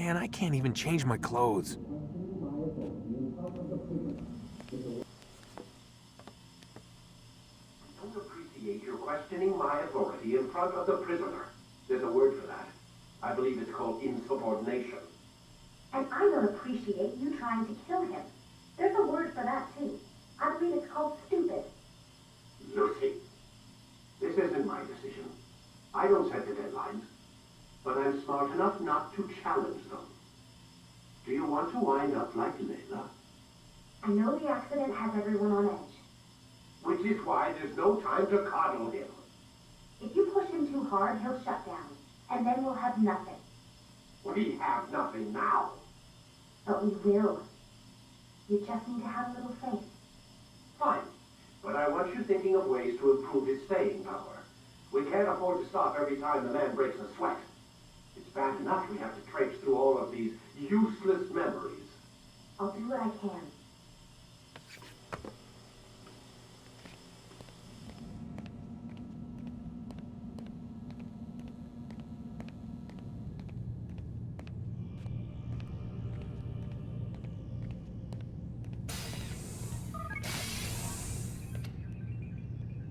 Man, I can't even change my clothes. I don't appreciate your questioning my authority in front of the prisoner. There's a word for that. I believe it's called insubordination. And I don't appreciate you trying to kill him. There's a word for that, too. I believe it's called stupid. Lucy, this isn't my decision. I don't set the deadlines, but I'm smart enough not to challenge them. Do you want to wind up like Layla? I know the accident has everyone on edge. Which is why there's no time to coddle him. If you push him too hard, he'll shut down, and then we'll have nothing. We have nothing now. But we will. You just need to have a little faith. Fine, but I want you thinking of ways to improve his staying power. We can't afford to stop every time the man breaks a sweat. It's bad enough we have to traipse through all of these useless memories. I'll do what I can.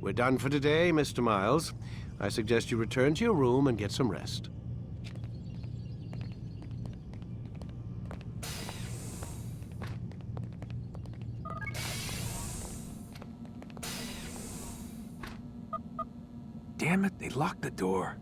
We're done for today, Mr. Miles. I suggest you return to your room and get some rest. Damn it, they locked the door.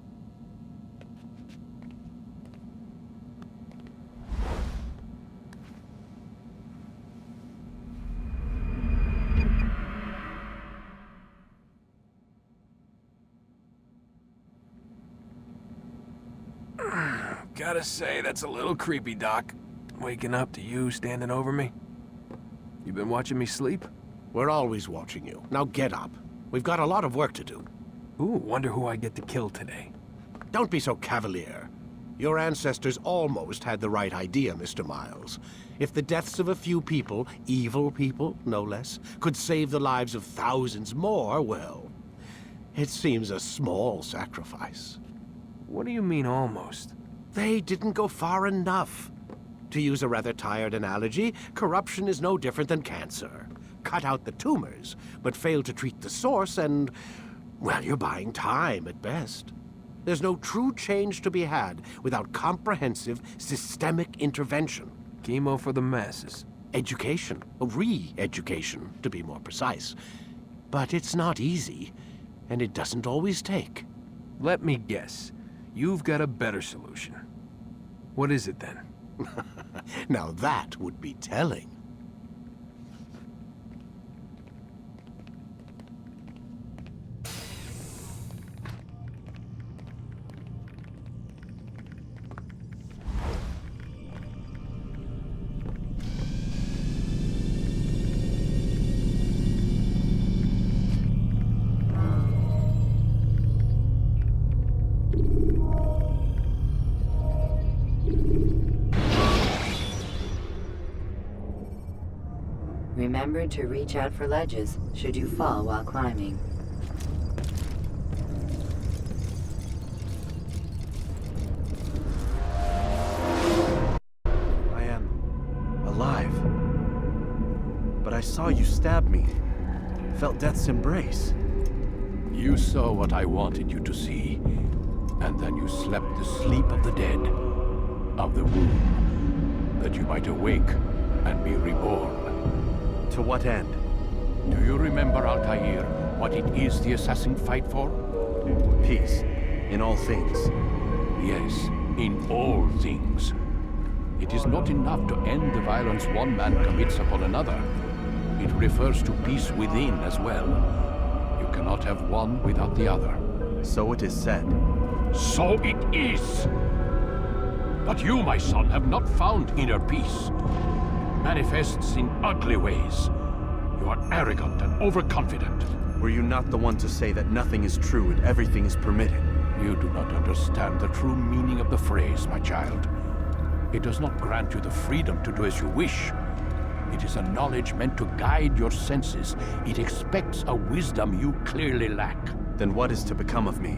Gotta say, that's a little creepy, Doc. Waking up to you standing over me. You been watching me sleep? We're always watching you. Now get up. We've got a lot of work to do. Ooh, wonder who I get to kill today. Don't be so cavalier. Your ancestors almost had the right idea, Mr. Miles. If the deaths of a few people, evil people, no less, could save the lives of thousands more, well, it seems a small sacrifice. What do you mean, almost? They didn't go far enough. To use a rather tired analogy, corruption is no different than cancer. Cut out the tumors, but fail to treat the source and, well, you're buying time at best. There's no true change to be had without comprehensive, systemic intervention. Chemo for the masses. Education, re-education, to be more precise. But it's not easy, and it doesn't always take. Let me guess. You've got a better solution. What is it then? Now that would be telling. Remember to reach out for ledges should you fall while climbing. I am alive. But I saw you stab me. Felt death's embrace. You saw what I wanted you to see, and then you slept the sleep of the dead, of the womb, that you might awake and be reborn. To what end? Do you remember, Altair, what it is the assassins fight for? Peace. In all things. Yes, in all things. It is not enough to end the violence one man commits upon another. It refers to peace within as well. You cannot have one without the other. So it is said. So it is! But you, my son, have not found inner peace. Manifests in ugly ways. You are arrogant and overconfident. Were you not the one to say that nothing is true and everything is permitted? You do not understand the true meaning of the phrase, my child. It does not grant you the freedom to do as you wish. It is a knowledge meant to guide your senses. It expects a wisdom you clearly lack. Then what is to become of me?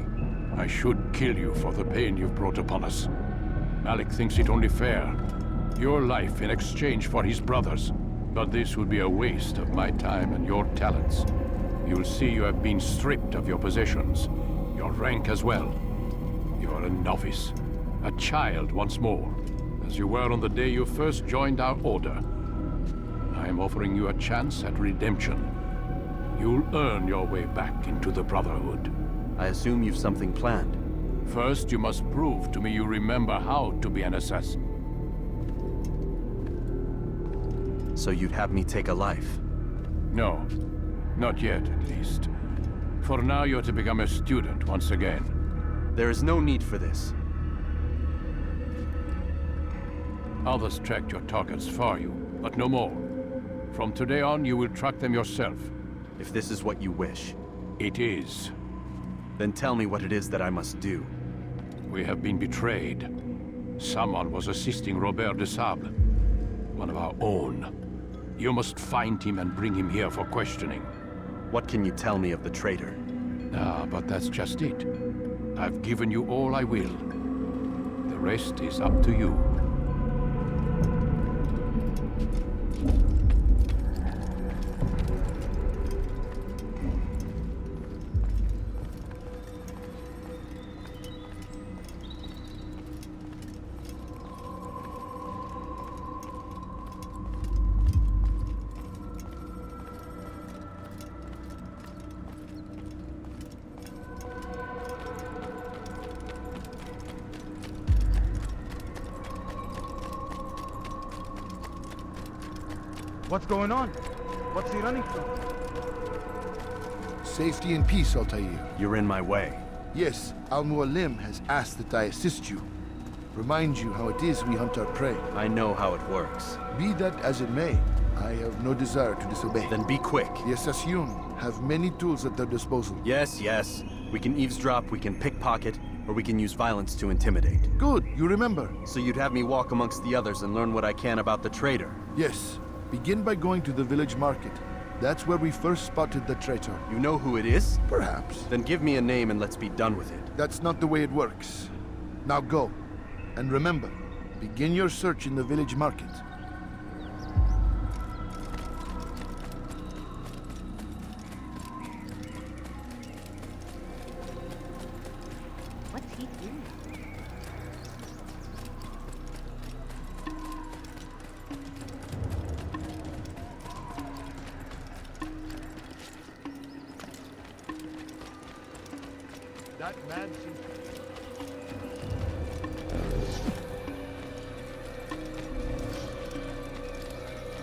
I should kill you for the pain you've brought upon us. Malik thinks it only fair. Your life in exchange for his brother's. But this would be a waste of my time and your talents. You'll see you have been stripped of your possessions, your rank as well. You are a novice, a child once more, as you were on the day you first joined our order. I am offering you a chance at redemption. You'll earn your way back into the Brotherhood. I assume you've something planned. First, you must prove to me you remember how to be an assassin. So you'd have me take a life? No, not yet, at least. For now, you're to become a student once again. There is no need for this. Others tracked your targets for you, but no more. From today on, you will track them yourself. If this is what you wish, It is. then tell me what it is that I must do. We have been betrayed. Someone was assisting Robert de Sable, one of our own. You must find him and bring him here for questioning. What can you tell me of the traitor? Ah, but that's just it. I've given you all I will. The rest is up to you. What's going on? What's he running from? Safety and peace, Altair. You're in my way. Yes, Al-Mualim has asked that I assist you. Remind you how it is we hunt our prey. I know how it works. Be that as it may, I have no desire to disobey. Then be quick. The Assassin have many tools at their disposal. Yes, yes. We can eavesdrop, we can pickpocket, or we can use violence to intimidate. Good, you remember. So you'd have me walk amongst the others and learn what I can about the traitor. Yes. Begin by going to the village market. That's where we first spotted the traitor. You know who it is? Perhaps. Then give me a name and let's be done with it. That's not the way it works. Now go. And remember, begin your search in the village market. What's he doing? That man seems...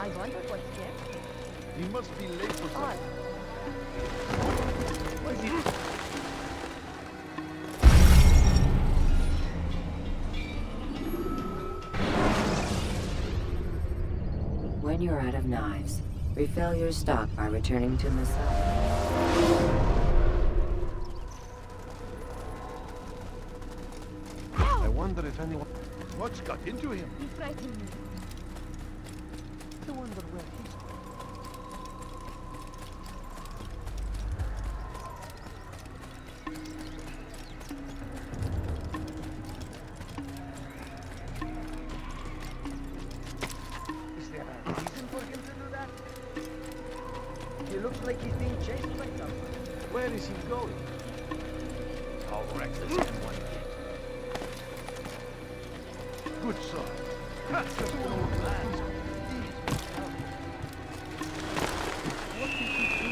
I wonder what's there. He must be late for something. Odd. What is it? When you're out of knives, refill your stock by returning to Masada. I wonder if anyone... What's got into him? He frightened me. I wonder where he's... Is there a reason for him to do that? He looks like he's being chased by someone. Where is he going? How reckless can one be? Good son. Just an old man. What did he do?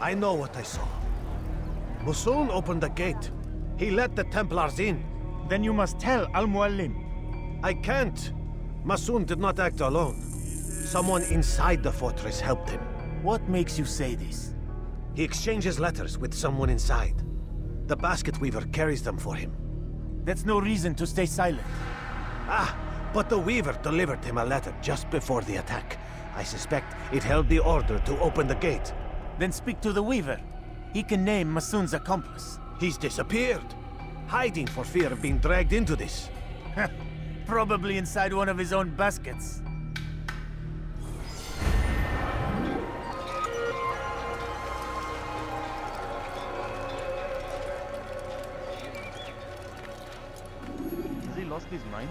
I know what I saw. Musul opened the gate. He let the Templars in. Then you must tell Al-Mualim. I can't. Masoon did not act alone. Someone inside the fortress helped him. What makes you say this? He exchanges letters with someone inside. The basket weaver carries them for him. That's no reason to stay silent. Ah, but the weaver delivered him a letter just before the attack. I suspect it held the order to open the gate. Then speak to the Weaver. He can name Masun's accomplice. He's disappeared, hiding for fear of being dragged into this. Probably inside one of his own baskets. Has he lost his mind?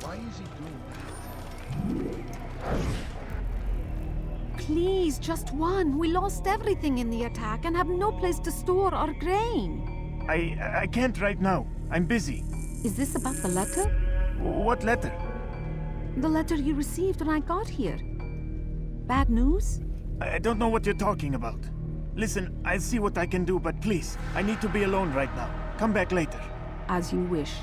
Why is he doing that? Please, just one. We lost everything in the attack and have no place to store our grain. I can't right now. I'm busy. Is this about the letter? What letter? The letter you received when I got here. Bad news? I don't know what you're talking about. Listen, I'll see what I can do, but please, I need to be alone right now. Come back later. As you wish.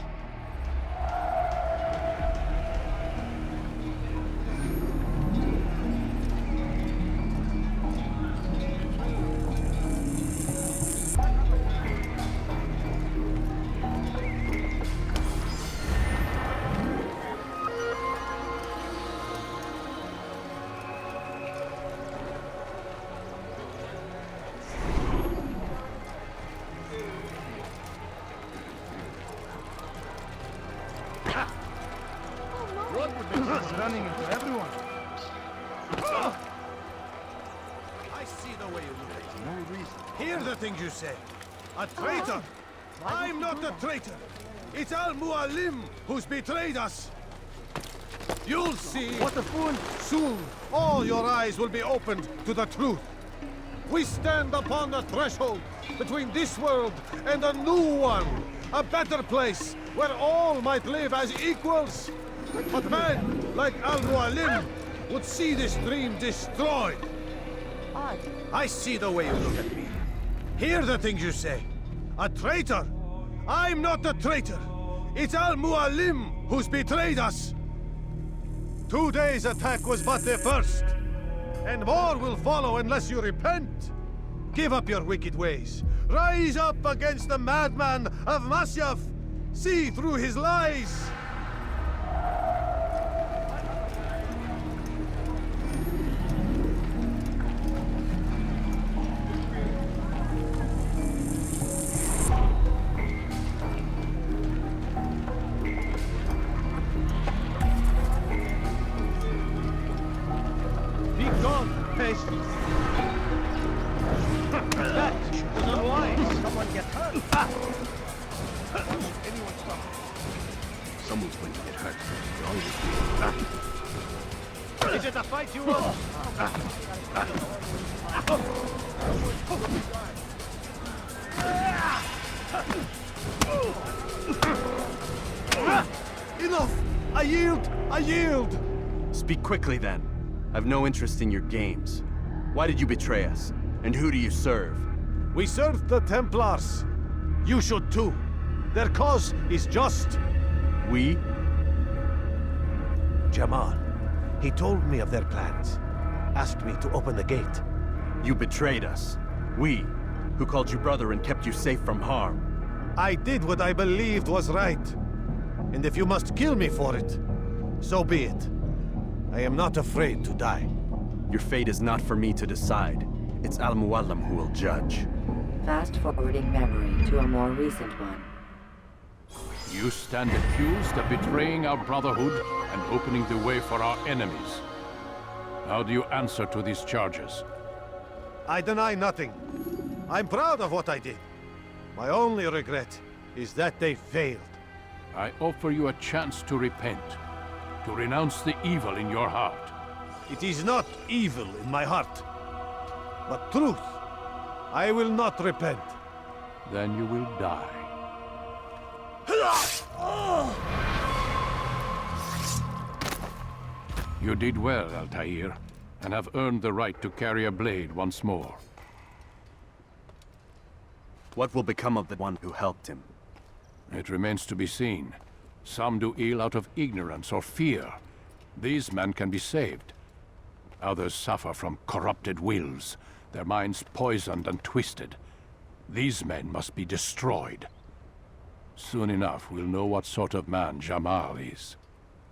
What would make us running into everyone? I see the way you look at it. No reason. Hear the things you say. A traitor! I'm not a traitor! It's Al-Mualim who's betrayed us! You'll see! What a fool! Soon, all your eyes will be opened to the truth. We stand upon the threshold between this world and a new one. A better place where all might live as equals. But men like Al-Mualim would see this dream destroyed. I see the way you look at me. Hear the things you say. A traitor? I'm not a traitor. It's Al-Mualim who's betrayed us. Today's attack was but the first. And more will follow unless you repent. Give up your wicked ways. Rise up against the madman of Masyaf. See through his lies. Be gone, patience. That is unwise. Someone get hurt. Anyone stop? Someone's going to get hurt. Is it a fight you want? Enough! I yield! I yield! Speak quickly then. I've no interest in your games. Why did you betray us? And who do you serve? We serve the Templars. You should too. Their cause is just. We? Jamal. He told me of their plans. Asked me to open the gate. You betrayed us. We, who called you brother and kept you safe from harm. I did what I believed was right. And if you must kill me for it, so be it. I am not afraid to die. Your fate is not for me to decide. It's Al-Mualim who will judge. Fast-forwarding memory to a more recent one. You stand accused of betraying our Brotherhood and opening the way for our enemies. How do you answer to these charges? I deny nothing. I'm proud of what I did. My only regret is that they failed. I offer you a chance to repent, to renounce the evil in your heart. It is not evil in my heart, but truth. I will not repent. Then you will die. You did well, Altair, and have earned the right to carry a blade once more. What will become of the one who helped him? It remains to be seen. Some do ill out of ignorance or fear. These men can be saved. Others suffer from corrupted wills, their minds poisoned and twisted. These men must be destroyed. Soon enough, we'll know what sort of man Jamal is.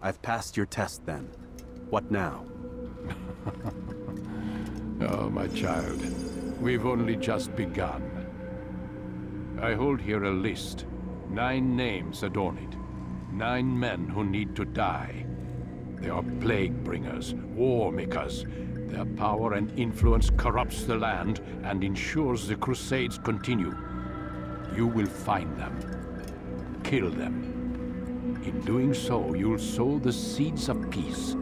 I've passed your test then. What now? Oh, my child. We've only just begun. I hold here a list. 9 names adorn it. 9 men who need to die. They are plague bringers, war makers. Their power and influence corrupts the land and ensures the Crusades continue. You will find them. Kill them. In doing so, you'll sow the seeds of peace,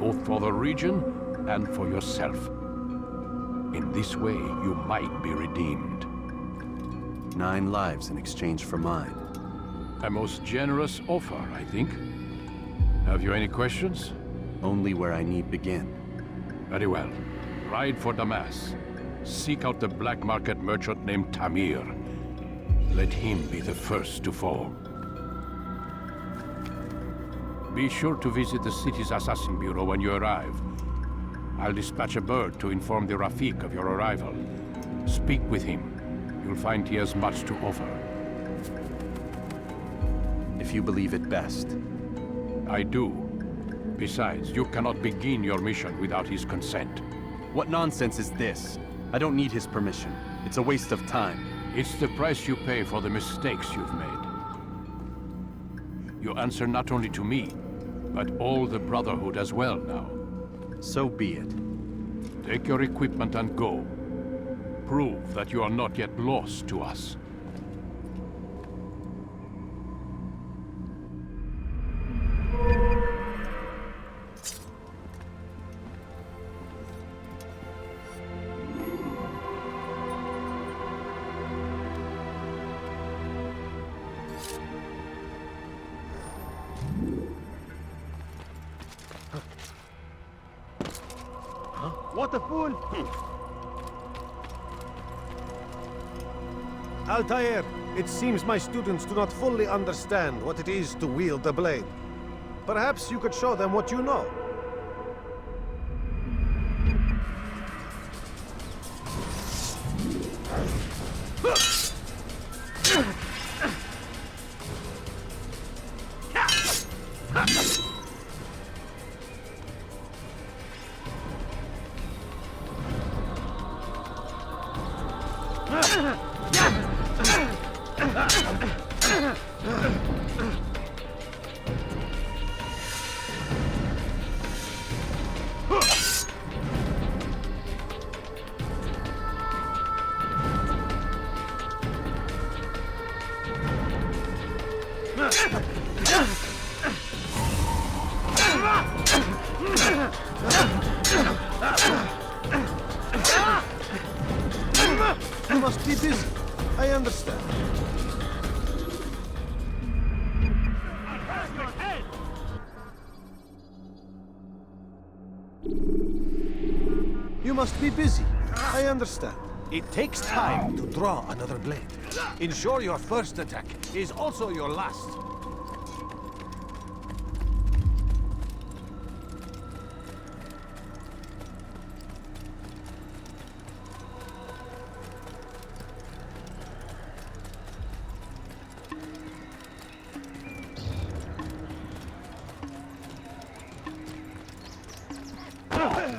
both for the region and for yourself. In this way, you might be redeemed. 9 lives in exchange for mine. A most generous offer, I think. Have you any questions? Only where I need begin. Very well. Ride for Damas. Seek out the black market merchant named Tamir. Let him be the first to fall. Be sure to visit the city's assassin bureau when you arrive. I'll dispatch a bird to inform the Rafik of your arrival. Speak with him. You'll find he has much to offer. If you believe it best. I do. Besides, you cannot begin your mission without his consent. What nonsense is this? I don't need his permission. It's a waste of time. It's the price you pay for the mistakes you've made. You answer not only to me, but all the Brotherhood as well now. So be it. Take your equipment and go. Prove that you are not yet lost to us. What a fool! Altair, it seems my students do not fully understand what it is to wield the blade. Perhaps you could show them what you know. You must be busy. I understand. You must be busy. I understand. It takes time to draw another blade. Ensure your first attack is also your last.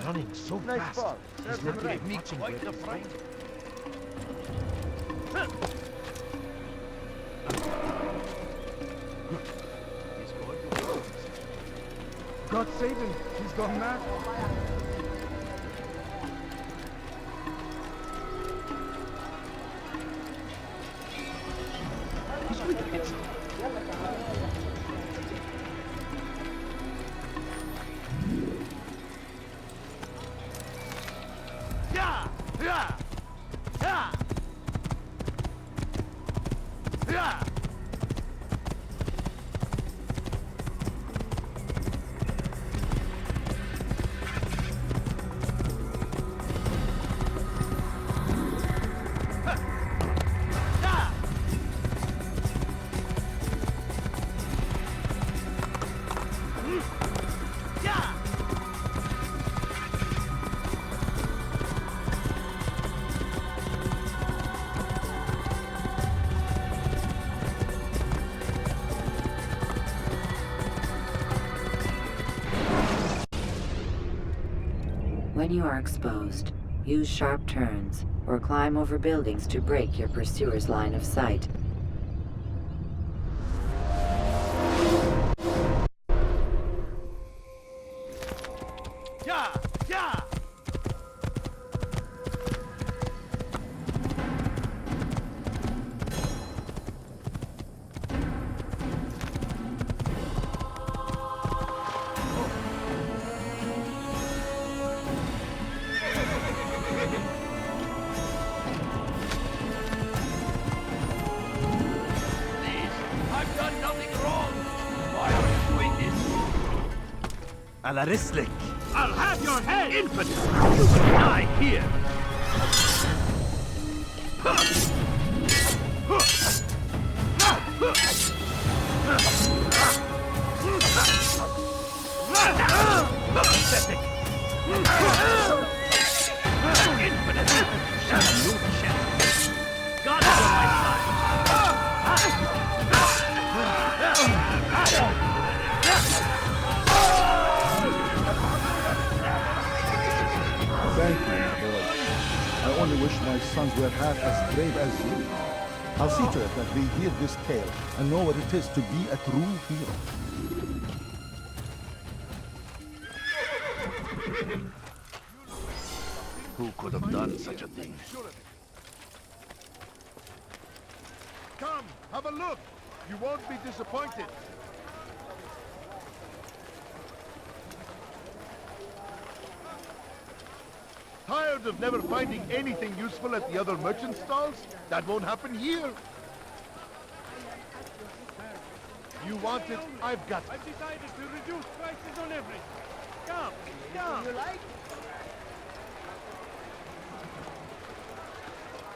Running so fast. He's lucky reaching with the front. God save him. He's gone mad. When you are exposed, use sharp turns or climb over buildings to break your pursuer's line of sight. Yeah! Yeah! I've done nothing wrong. Why are you doing this? Alarislik! I'll have your head, infidel! You will die here! Pathetic! Infidel! No chance! God is on my side! Thank you, my boy. I only wish my sons were half as brave as you. I'll see to it that they hear this tale and know what it is to be a true hero. Who could have done such a thing? Come, have a look. You won't be disappointed. Tired of never finding anything useful at the other merchant stalls? That won't happen here. You want it? I've got it. I've decided to reduce prices on everything. Come, come. You like?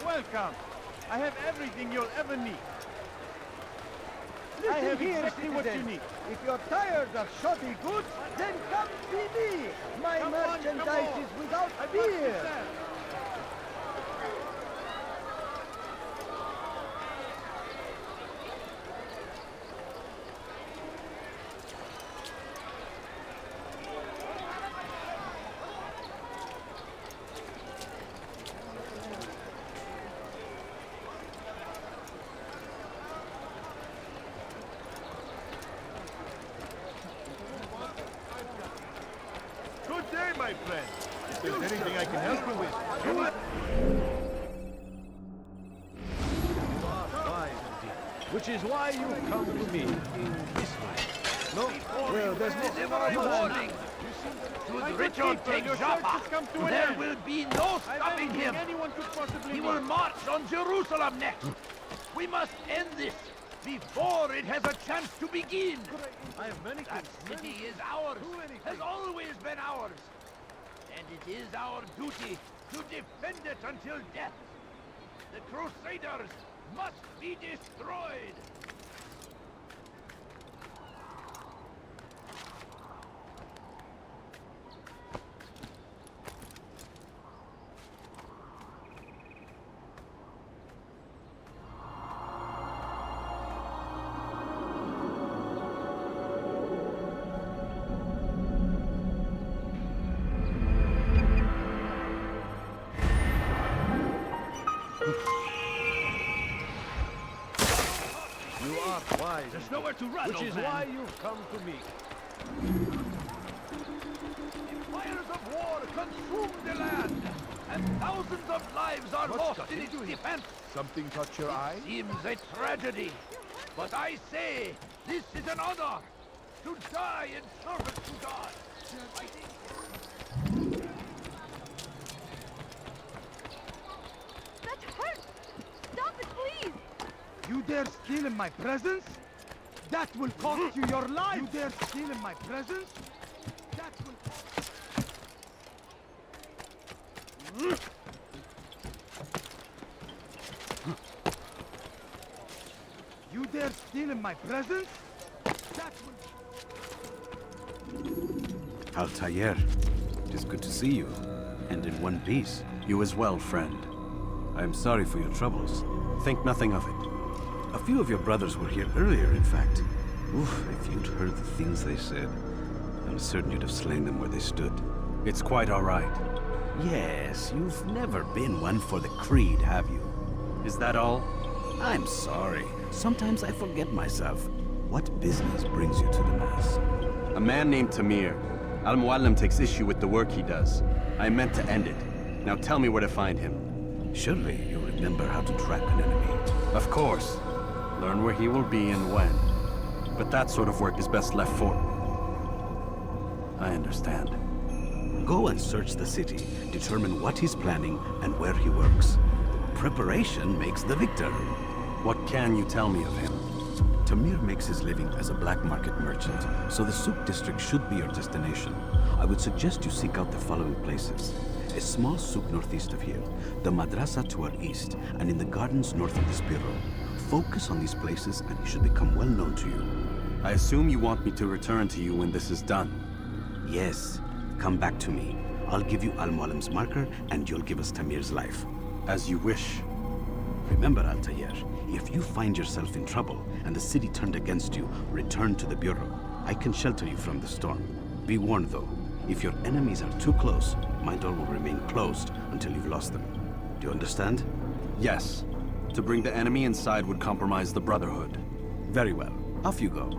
Welcome. I have everything you'll ever need. I have exactly what you need. If you're tired of shoddy goods, then come see me. My merchandise is without fear. Good day, my friend. If there's anything I can help you with, do it. Which is why you come to me in this way. No? Well, there's nothing Warning! Should Richard take Joppa, there will be no stopping him! He will march on Jerusalem next! We must end this before it has a chance to begin! I have many That city is ours, has always been ours! And it is our duty to defend it until death! The Crusaders must be destroyed! You are wise. There's nowhere to run, Which old is man. why you've come to me. Fires of war consume the land, and thousands of lives are lost in its defense. Something caught your eye? Seems a tragedy, but I say this is an honor to die in service to God. That hurts! Stop it, please! You dare steal in my presence? That will cost you your life! You dare steal in my presence? That will... You dare steal in my presence? That will... Altair, it is good to see you, and in one piece. You as well, friend. I am sorry for your troubles. Think nothing of it. A few of your brothers were here earlier, in fact. Oof, if you'd heard the things they said, I'm certain you'd have slain them where they stood. It's quite all right. Yes, you've never been one for the creed, have you? Is that all? I'm sorry. Sometimes I forget myself. What business brings you to the Mass? A man named Tamir. Al-Mualim takes issue with the work he does. I meant to end it. Now tell me where to find him. Surely you remember how to track an enemy. Of course. Learn where he will be and when. But that sort of work is best left for... I understand. Go and search the city, determine what he's planning and where he works. Preparation makes the victor. What can you tell me of him? Tamir makes his living as a black market merchant, so the Souk district should be your destination. I would suggest you seek out the following places. A small souk northeast of here, the madrasa to our east, and in the gardens north of this bureau. Focus on these places and he should become well known to you. I assume you want me to return to you when this is done. Yes. Come back to me. I'll give you Al-Mualim's marker and you'll give us Tamir's life. As you wish. Remember, Altair, if you find yourself in trouble and the city turned against you, return to the bureau. I can shelter you from the storm. Be warned though, if your enemies are too close, my door will remain closed until you've lost them. Do you understand? Yes. To bring the enemy inside would compromise the Brotherhood. Very well. Off you go.